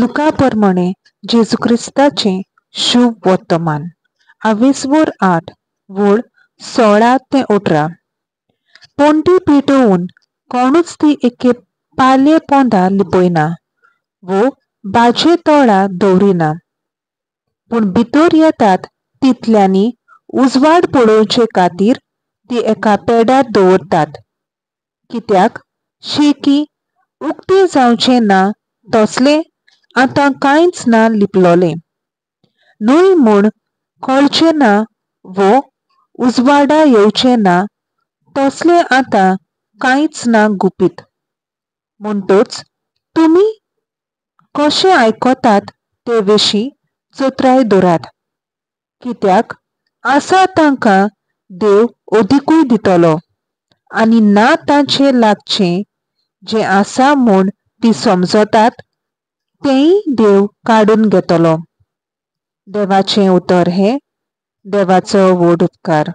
Luca प्रमाणे जेजू ख्रिस्ताचे शुभ वर्तमान 28 वळ 16 ते 18. पोंटी पेटवून कोणूच ती एके पाले पोंदा लिपयना वो बाजे तोळा दवरिना, पूण भितर येतात तितल्यांनी उजवाड पळोवचे खातीर ती एका पेड्यार दवरतात, कित्याक शेकी उक्ते जावचे ना तसले आतां कांयच ना लिपलोले. न्हय म्हूण कळचे ना वो उजवाडा येवचे ना तसले आतां कांयच ना गुपीत. म्हणटच तुमी कशें आयकतात ते विशीं चतराय दवरात, कित्याक आसा तांकां देव ओदिकूय दितलो, आनी ना तांचे लागचें जें आसा म्हूण ती समजतात तेंय देव काडून घेतलो. देवाचें उतर हें. देवाचो व्हड उपकार.